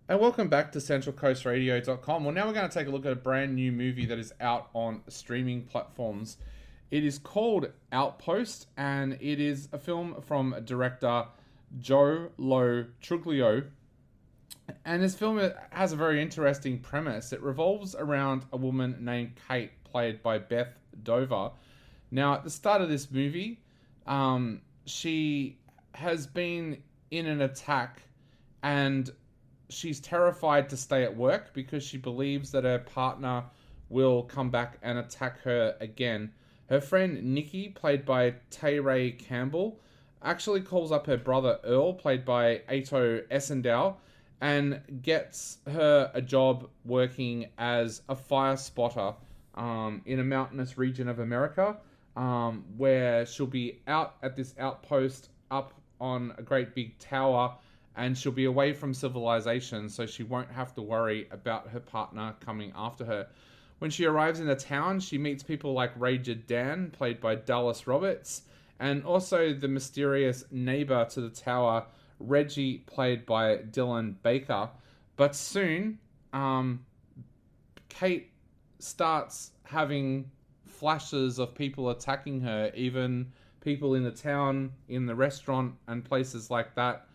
And welcome back to CentralCoastRadio.com. Well, now we're going to take a look at a brand new movie that is out on streaming platforms. It is called Outpost, and it is a film from director Joe Lo Truglio. And this film has a very interesting premise. It revolves around a woman named Kate, played by Beth Dover. Now, at the start of this movie, she has been in an attack, and she's terrified to stay at work because she believes that her partner will come back and attack her again. Her friend Nikki, played by Tay Campbell, actually calls up her brother Earl, played by Ato Essendow, and gets her a job working as a fire spotter in a mountainous region of America, where she'll be out at this outpost up on a great big tower, and she'll be away from civilization, so she won't have to worry about her partner coming after her. When she arrives in the town, she meets people like Ranger Dan, played by Dallas Roberts, and also the mysterious neighbor to the tower, Reggie, played by Dylan Baker. But soon, Kate starts having flashes of people attacking her, even people in the town, in the restaurant, and places like that.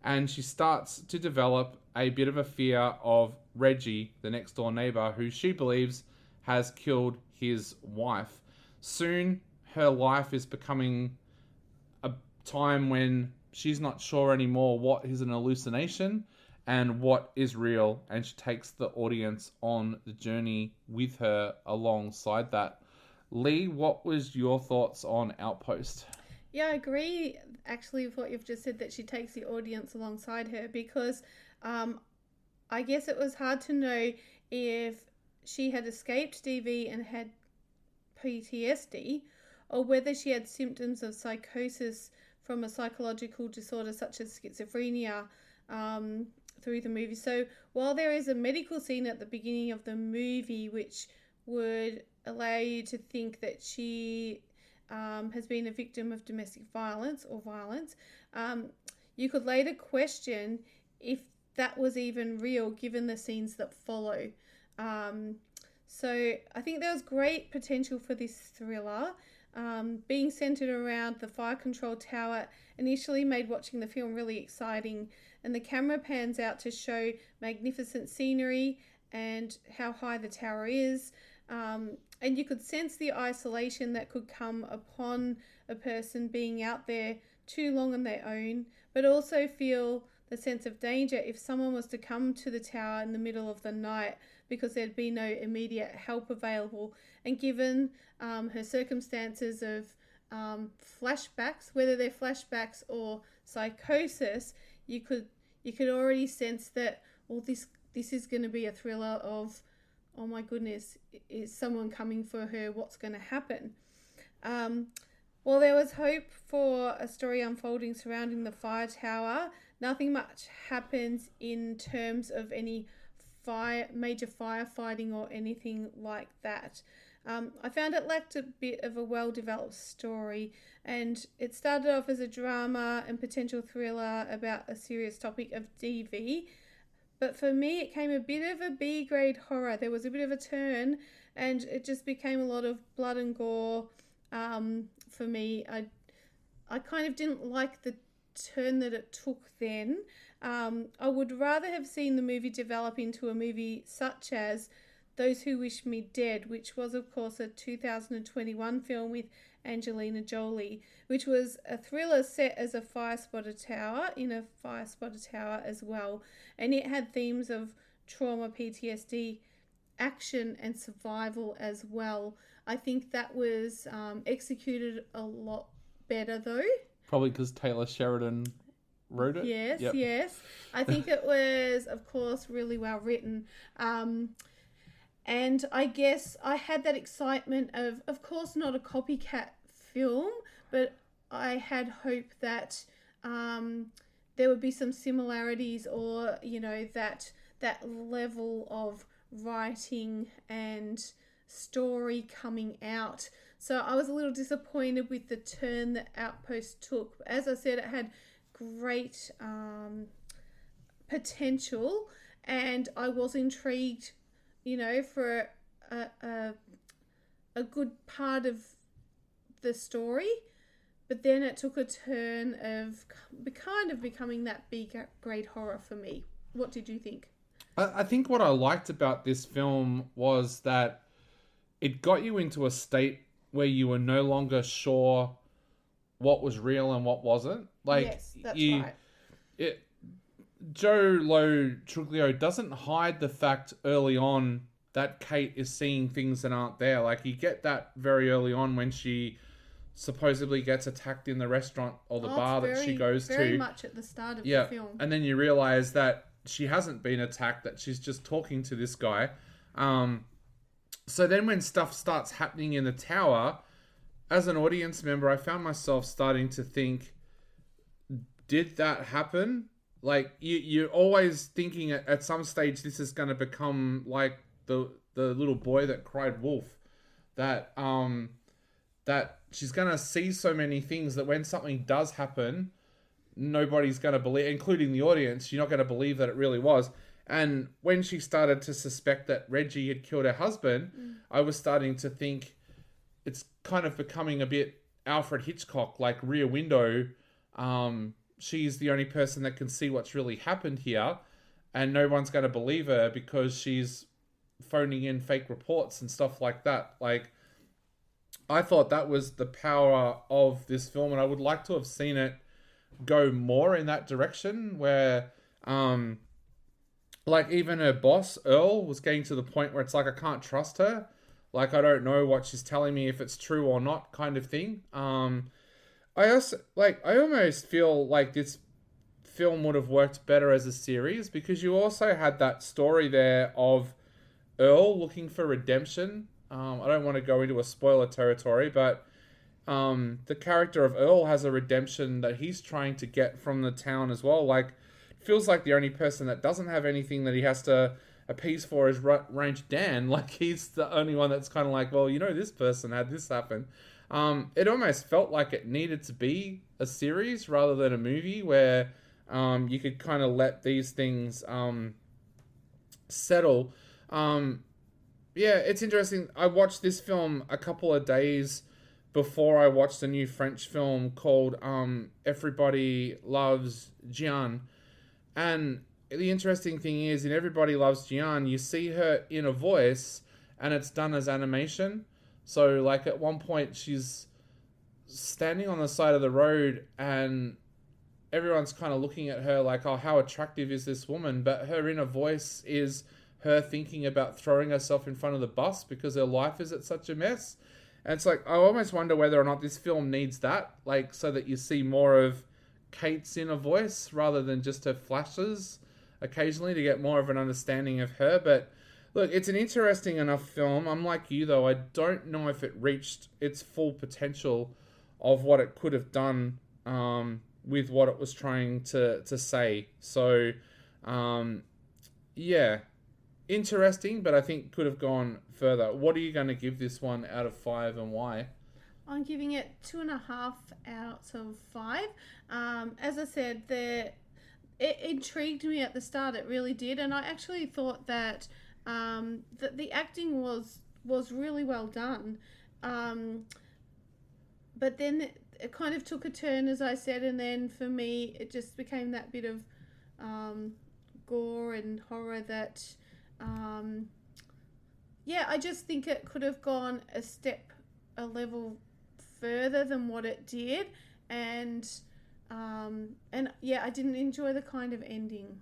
And she starts to develop a bit of a fear of Reggie, the next door neighbor, who she believes has killed his wife. Soon, her life is becoming a time when she's not sure anymore what is an hallucination and what is real, and she takes the audience on the journey with her alongside that. Lee, what was your thoughts on Outpost? Yeah, I agree actually with what you've just said, that she takes the audience alongside her, because I guess it was hard to know if she had escaped DV and had PTSD, or whether she had symptoms of psychosis from a psychological disorder such as schizophrenia through the movie. So while there is a medical scene at the beginning of the movie which would allow you to think that she has been a victim of domestic violence or violence, you could later question if that was even real given the scenes that follow. So I think there was great potential for this thriller. Being centered around the fire control tower initially made watching the film really exciting, and the camera pans out to show magnificent scenery and how high the tower is. And you could sense the isolation that could come upon a person being out there too long on their own, but also feel the sense of danger if someone was to come to the tower in the middle of the night, because there'd be no immediate help available. And given her circumstances of flashbacks, whether they're flashbacks or psychosis, you could already sense that, well, this is going to be a thriller of, oh my goodness, is someone coming for her? What's going to happen? While there was hope for a story unfolding surrounding the fire tower, nothing much happens in terms of any major firefighting or anything like that. I found it lacked a bit of a well-developed story, and it started off as a drama and potential thriller about a serious topic of DV. But for me, it came a bit of a B-grade horror. There was a bit of a turn, and it just became a lot of blood and gore. For me, I kind of didn't like the turn that it took then. I would rather have seen the movie develop into a movie such as Those Who Wish Me Dead, which was, of course, a 2021 film with Angelina Jolie, which was a thriller set as a fire spotter tower, in a fire spotter tower as well. And it had themes of trauma, PTSD, action and survival as well. I think that was executed a lot better though. Probably because Taylor Sheridan wrote it. Yes, Yep. yes. I think it was, of course, really well written. And I guess I had that excitement of course, not a copycat film, but I had hope that there would be some similarities, or, that level of writing and story coming out. So I was a little disappointed with the turn that Outpost took. As I said, it had great potential, and I was intrigued, for a good part of the story. But then it took a turn of kind of becoming that big, great horror for me. What did you think? I think what I liked about this film was that it got you into a state where you were no longer sure what was real and what wasn't. Like, yes, that's right. Joe Lo Truglio doesn't hide the fact early on that Kate is seeing things that aren't there. Like, you get that very early on when she supposedly gets attacked in the restaurant or the bar that she goes to. Very much at the start of the film. And then you realize that she hasn't been attacked, that she's just talking to this guy. So then when stuff starts happening in the tower, as an audience member, I found myself starting to think, did that happen? Like, you're always thinking at some stage this is going to become like the little boy that cried wolf. That she's going to see so many things that when something does happen, nobody's going to believe, including the audience. You're not going to believe that it really was. And when she started to suspect that Reggie had killed her husband, I was starting to think it's kind of becoming a bit Alfred Hitchcock, like Rear Window. She's the only person that can see what's really happened here, and no one's going to believe her because she's phoning in fake reports and stuff like that. Like, I thought that was the power of this film, and I would like to have seen it go more in that direction where, like, even her boss, Earl, was getting to the point where it's like, I can't trust her. Like, I don't know what she's telling me, if it's true or not, kind of thing. I almost feel like this film would have worked better as a series because you also had that story there of Earl looking for redemption. I don't want to go into a spoiler territory, but the character of Earl has a redemption that he's trying to get from the town as well. Like, it feels like the only person that doesn't have anything that he has to appease for is Range Dan. Like, he's the only one that's kind of like, well, this person had this happen. It almost felt like it needed to be a series rather than a movie where you could kind of let these things settle. Yeah, it's interesting. I watched this film a couple of days before I watched a new French film called Everybody Loves Jeanne. And the interesting thing is, in Everybody Loves Jeanne, you see her in a voice and it's done as animation. So, like, at one point she's standing on the side of the road and everyone's kind of looking at her like, oh, how attractive is this woman? But her inner voice is her thinking about throwing herself in front of the bus because her life is at such a mess. And it's like, I almost wonder whether or not this film needs that, like, so that you see more of Kate's inner voice rather than just her flashes occasionally to get more of an understanding of her. But look, it's an interesting enough film. I'm like you, though. I don't know if it reached its full potential of what it could have done with what it was trying to say. So, yeah, interesting, but I think could have gone further. What are you going to give this one out of 5 and why? I'm giving it 2.5 out of 5. As I said, it intrigued me at the start. It really did, and I actually thought that the acting was really well done. But then it kind of took a turn, as I said, and then for me it just became that bit of gore and horror that I just think it could have gone a level further than what it did, and I didn't enjoy the kind of ending.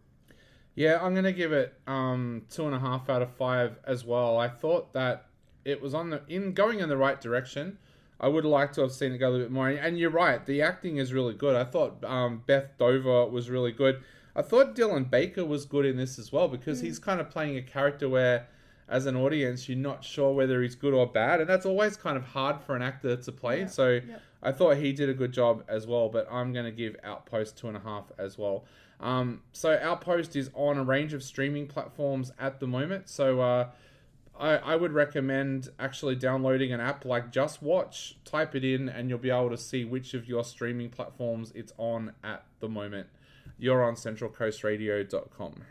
Yeah, I'm gonna give it 2.5 out of 5 as well. I thought that it was going in the right direction. I would like to have seen it go a little bit more. And you're right, the acting is really good. I thought Beth Dover was really good. I thought Dylan Baker was good in this as well because he's kind of playing a character where, as an audience, you're not sure whether he's good or bad, and that's always kind of hard for an actor to play. I thought he did a good job as well. But I'm going to give Outpost 2.5 as well. So Outpost is on a range of streaming platforms at the moment. So I would recommend actually downloading an app like Just Watch. Type it in and you'll be able to see which of your streaming platforms it's on at the moment. You're on centralcoastradio.com.